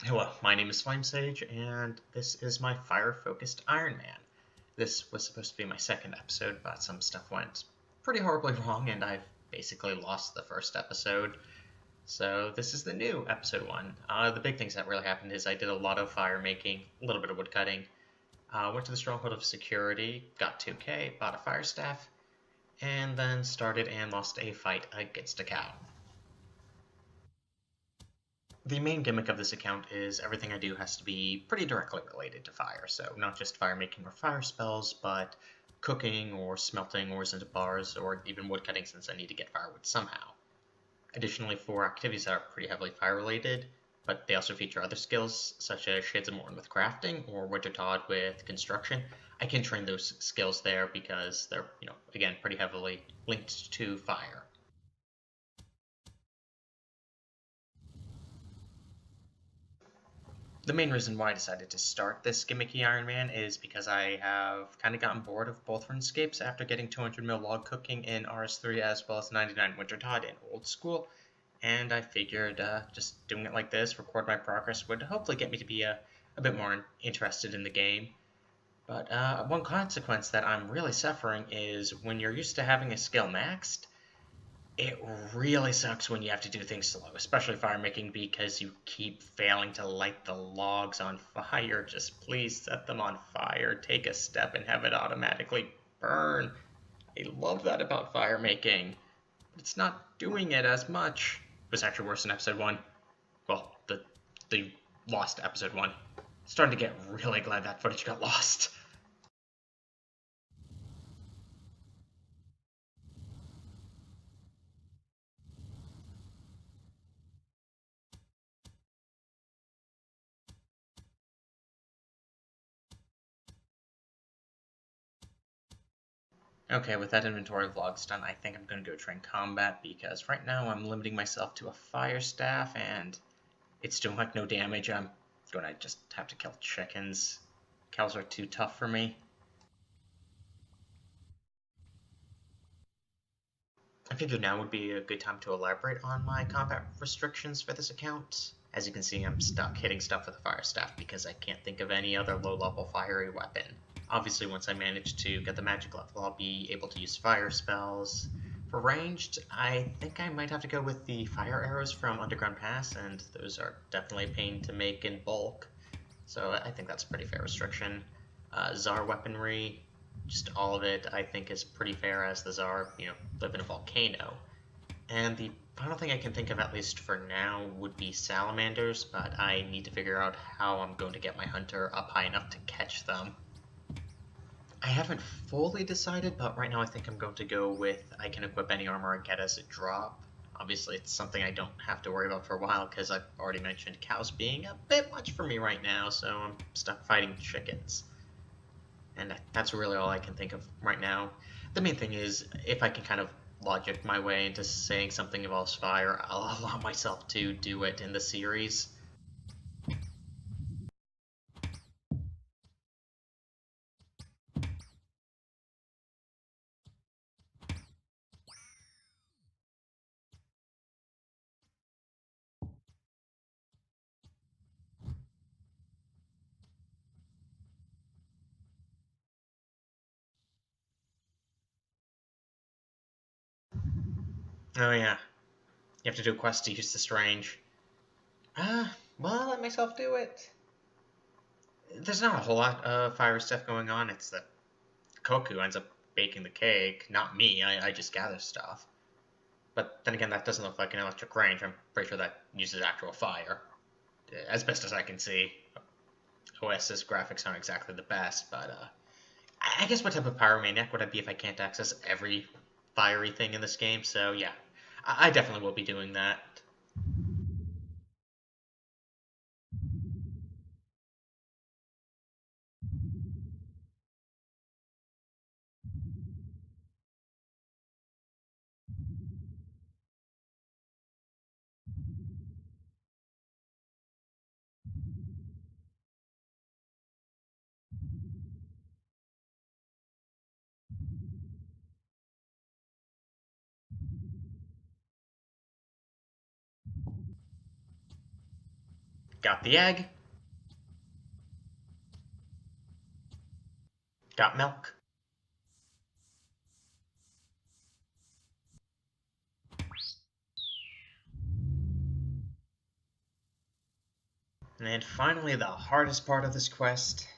Hello, my name is Flamesage, and this is my fire-focused Iron Man. This was supposed to be my second episode, but some stuff went pretty horribly wrong, and I've basically lost the first episode. So this is the new episode 1. The big things that really happened is I did a lot of fire making, a little bit of wood cutting, went to the Stronghold of Security, got 2k, bought a fire staff, and then started and lost a fight against a cow. The main gimmick of this account is everything I do has to be pretty directly related to fire, so not just fire making or fire spells, but cooking or smelting ores into bars, or even woodcutting since I need to get firewood somehow. Additionally, for activities that are pretty heavily fire related, but they also feature other skills such as Shades of Morn with crafting or Wintertodd with construction, I can train those skills there because they're, again, pretty heavily linked to fire. The main reason why I decided to start this gimmicky Iron Man is because I have kind of gotten bored of both RuneScapes after getting 200 mil log cooking in RS3 as well as 99 Wintertodd in Old School, and I figured just doing it like this, record my progress, would hopefully get me to be a bit more interested in the game. But one consequence that I'm really suffering is when you're used to having a skill maxed, it really sucks when you have to do things slow, especially fire making, because you keep failing to light the logs on fire. Just please set them on fire, take a step, and have it automatically burn. I love that about fire making, but it's not doing it as much. It was actually worse in episode 1. Well, the lost episode 1. Starting to get really glad that footage got lost. Okay, with that inventory of logs done, I think I'm going to go train combat, because right now I'm limiting myself to a fire staff, and it's doing like no damage. I'm going to just have to kill chickens. Cows are too tough for me. I figured now would be a good time to elaborate on my combat restrictions for this account. As you can see, I'm stuck hitting stuff with a fire staff because I can't think of any other low-level fiery weapon. Obviously, once I manage to get the magic level, I'll be able to use fire spells. For ranged, I think I might have to go with the fire arrows from Underground Pass, and those are definitely a pain to make in bulk. So I think that's a pretty fair restriction. Tsar weaponry, just all of it, I think is pretty fair, as the Tsar, live in a volcano. And the final thing I can think of, at least for now, would be salamanders, but I need to figure out how I'm going to get my hunter up high enough to catch them. I haven't fully decided, but right now I think I'm going to go with I can equip any armor I get as a drop. Obviously, it's something I don't have to worry about for a while, because I've already mentioned cows being a bit much for me right now, so I'm stuck fighting chickens. And that's really all I can think of right now. The main thing is, if I can kind of logic my way into saying something involves fire, I'll allow myself to do it in the series. Oh yeah, you have to do a quest to use this range. Well, I'll let myself do it. There's not a whole lot of fire stuff going on. It's that Koku ends up baking the cake, not me. I just gather stuff. But then again, that doesn't look like an electric range. I'm pretty sure that uses actual fire, as best as I can see. OS's graphics aren't exactly the best, but I guess what type of pyromaniac would I be if I can't access every fiery thing in this game? So yeah, I definitely will be doing that. Got the egg. Got milk. And finally, the hardest part of this quest,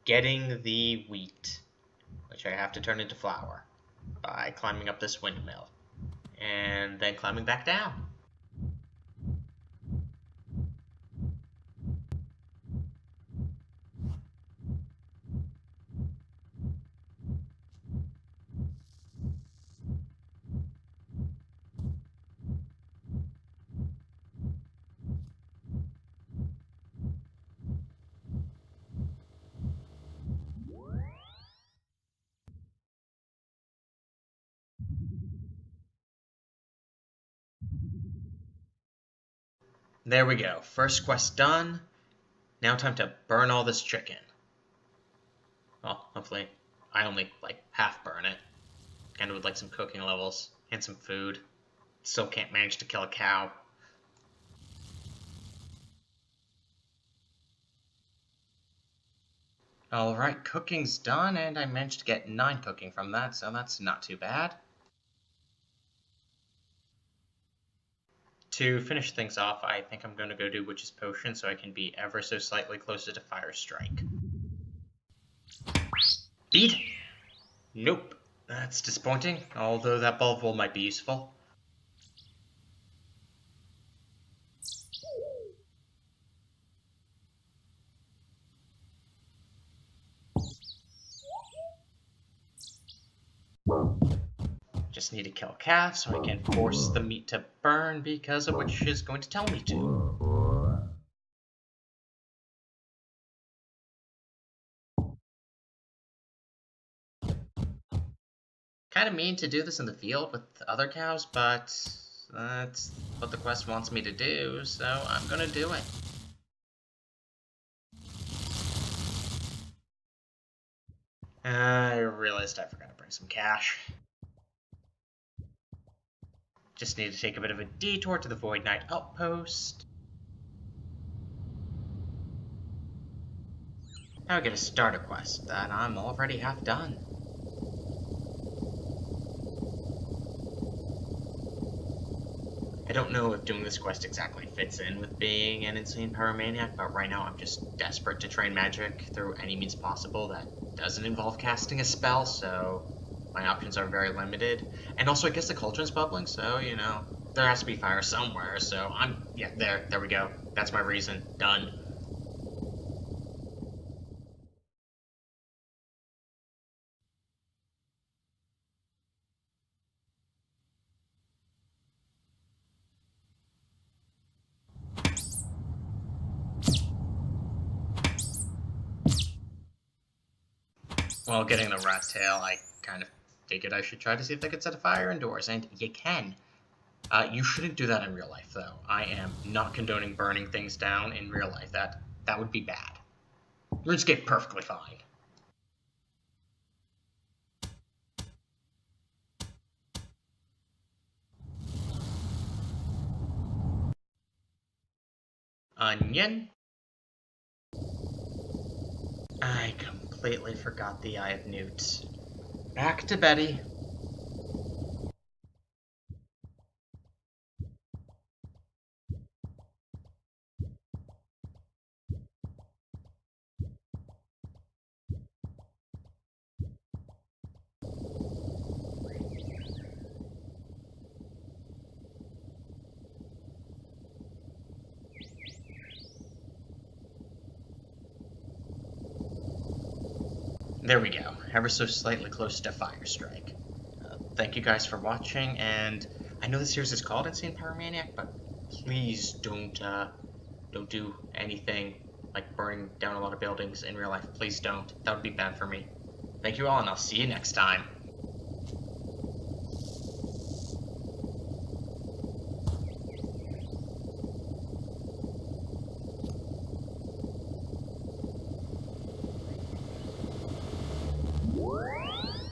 getting the wheat, which I have to turn into flour by climbing up this windmill and then climbing back down. There we go. First quest done. Now time to burn all this chicken. Well, hopefully I only, half burn it. Kind of would like some cooking levels and some food. Still can't manage to kill a cow. Alright, cooking's done, and I managed to get 9 cooking from that, so that's not too bad. To finish things off, I think I'm going to go do Witch's Potion so I can be ever so slightly closer to Fire Strike. Beat? Nope. That's disappointing, although that Ball of Wool might be useful. Just need to kill a calf so I can force the meat to burn because a witch is going to tell me to. Kind of mean to do this in the field with other cows, but that's what the quest wants me to do, so I'm gonna do it. I realized I forgot to bring some cash. Just need to take a bit of a detour to the Void Knight outpost. Now I get a starter quest that I'm already half done. I don't know if doing this quest exactly fits in with being an insane pyromaniac, but right now I'm just desperate to train magic through any means possible that doesn't involve casting a spell, so my options are very limited. And also, I guess the cauldron's bubbling, so, you know, there has to be fire somewhere, so yeah, there we go. That's my reason. Done. Well, getting the rat tail, I kind of figured I should try to see if I could set a fire indoors, and you can. You shouldn't do that in real life, though. I am not condoning burning things down in real life. That would be bad. RuneScape perfectly fine. Onion. I completely forgot the Eye of Newt. Back to Betty. There we go, ever so slightly close to Fire Strike. Thank you guys for watching, and I know the series is called Insane Pyromaniac, but please don't do anything like burning down a lot of buildings in real life. Please don't. That would be bad for me. Thank you all, and I'll see you next time.